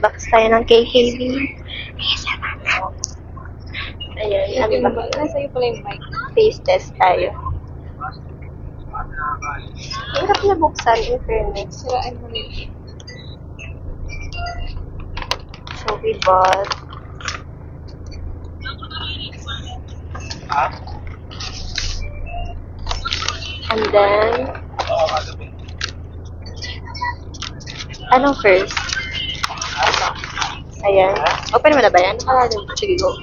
Unbox tayo ng KKB. Ayan, unbox. Nasa iyo pala yung mic. Taste test tayo. Hirap na buksan, in fairness. Siraan mo nito. So, we bought and then anong first? Ayan. Open mo na ba yan? Nakalalim. Sige, go.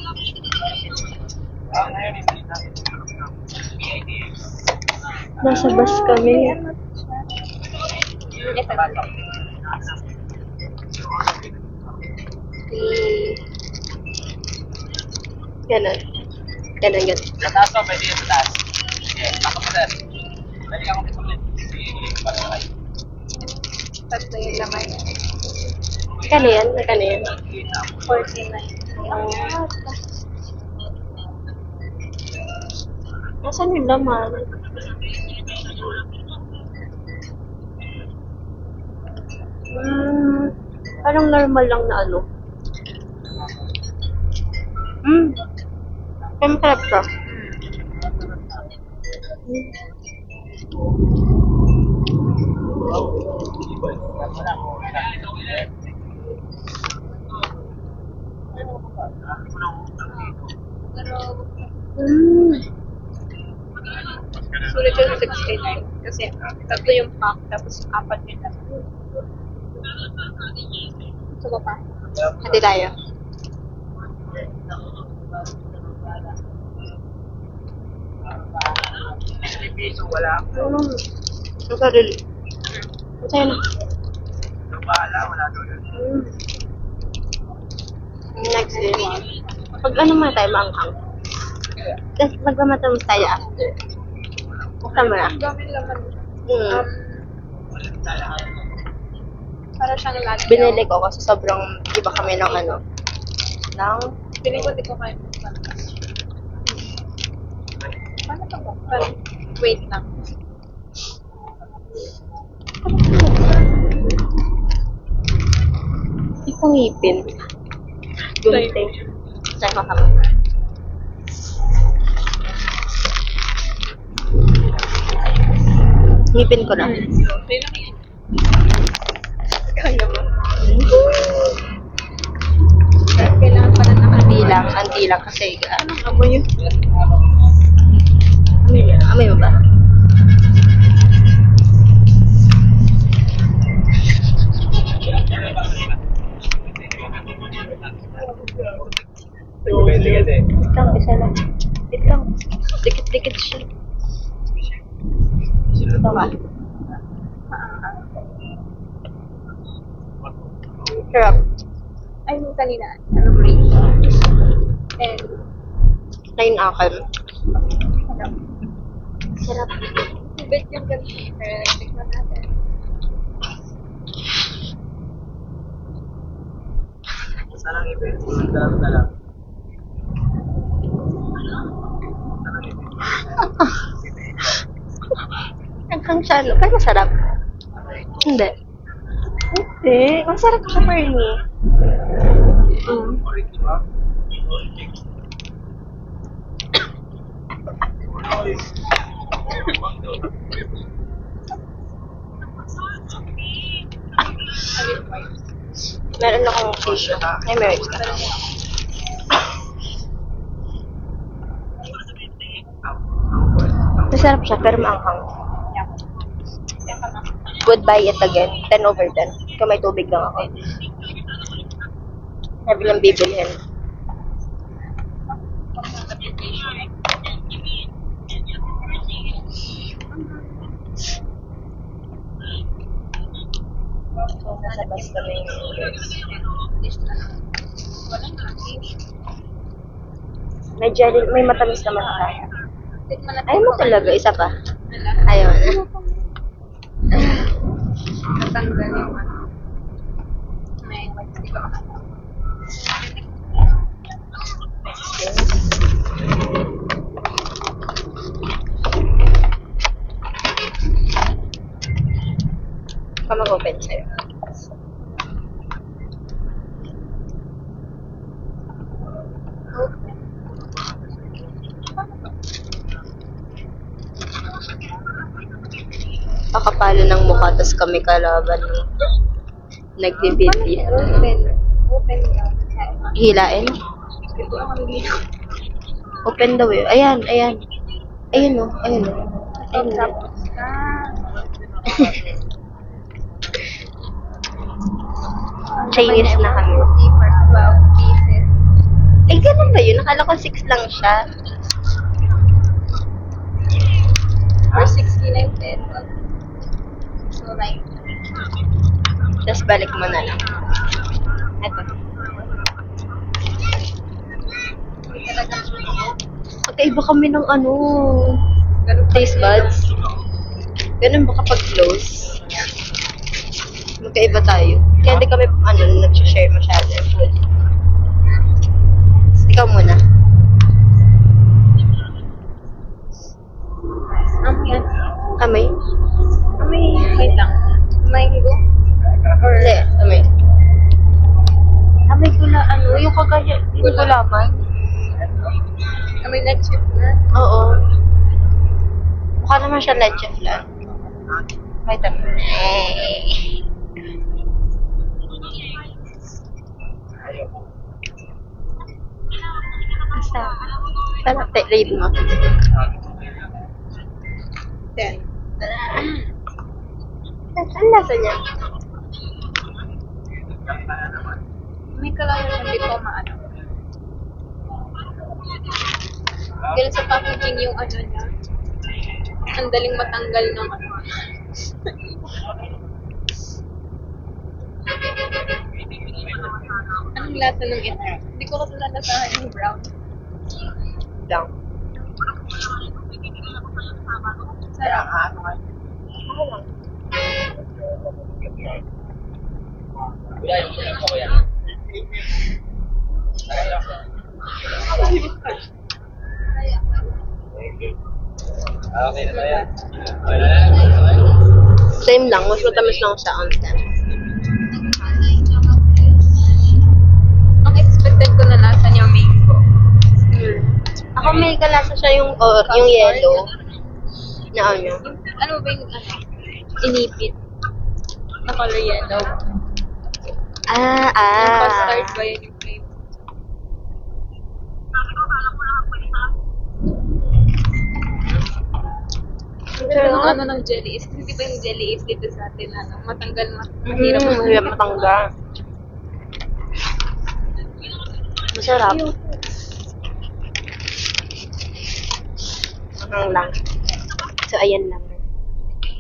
Nasa bus kami. Ganon. Ganon, ganon. Taas pa, pwede yung taas. Sige, baka mo sir. Pwede ka kong isulit. Sige, para sa kayo. Tatlo yung laman. Kano yan? Kano yan? 49. Nasaan yung laman? Parang normal lang na ano. Kaya masarap ka. Sulit yung 69. Kasi tatlo yung pack, tapos 4 yung laman. Gusto ko pa. Hati tayo. Piso, wala. Ang sarili. Masaya na. Yung bahala, wala doon yun. Next day. Pag ano muna tayo, maanghang. Tapos magmamatamis tayo after. Buksan mo na. Ang daming laman. Mm. Para siyang lahat. Binili ko kasi sobrang iba kami ng ano. Ng Piling ko, di ko kayo. Paano ito ba? Parang, wait lang. isang ngipin. Gunting. Try ko kami. Ngipin ko na. Okay lang yan. Kaya mo. Kailangan pa na Anti lang kasi anong amoy yun? Amoy mo ba? Pwede kasi. Wait lang, isa lang. Wait lang. Dikit-dikit siya. Ito ka. Sarap. Ay, yung kanina. Ano green? And, Plain akin. sarap. Sarap. Bet yung ganito. Pero, tikman natin. Sana ang event. Dalam na lang. Hanggang siya, no? Pero masarap. Hindi. Hindi. Masarap siya for me. Meron akong tissue. Ay, meron ka. Masarap siya, pero maanghang. Would buy it again. 10/10. Kung may tubig lang ako. Sabi lang bibilhin. So, nasa bus kami. May jelly, may matamis naman ako. Tikman natin. Ayaw mo talaga, isa pa. Ayaw na. Natanggal yung ano. May white stick ako. Pa mag-open sa'yo. palo ng mukha, tapos kami kalaban no? Nagdibiti. Open daw. Hilain? Ito ang dito. Open daw eh. Ayan, ayan. Ayun o, ayun o. Ayun o. Tapos Chinese na kami. 40 for 12 pieces. Eh, ganun ba yun? Nakala ko 6 lang siya. For 69 pesos. So, like, Tapos balik mo na lang. Ito. talagang Magkaiba kami ng ano, ganun pa taste rin. buds. Ganun ba kapag close? Magkaiba tayo. Kaya hindi kami, nag-share masyado ng food. Ikaw muna. Yan. Kamay? Wait lang. Mango? Or, Hindi, kamay. Kamay gula, yung kagaya, yung gulaman. may leche na. Oo. Mukha naman siya leche flan. Vitamin. Basta. Parang rate mo. 10. Ang lasa niya? May kalayan hindi ko maano. Ganun sa packaging yung ano niya. Ang daling matanggal ng ano. Anong lasa ng ito? Hindi ko kasi lalasahan yung brown. Lang. Sarap. Kuya, yung kuya ko yan. Okay na tayo. Same lang. Mas matamis lang sa onten. Ang expected ko na lasa niya mango. Ako may kalasa siya yung yellow. Na ano. Ano ba yung ano? Inipit. Na color yellow. Yung custard ba yun yung flavor? Pero yung ano ng jelly is, hindi ba yung jelly is dito sa atin, ano, matanggal, mahirap mo. Mahirap matanggal. Masarap. Ang lang. So, ayan lang.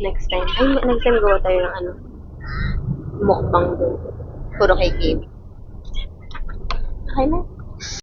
Next time. Next time gawa tayo ng mukbang doon. Puro kay Gabe. Okay na?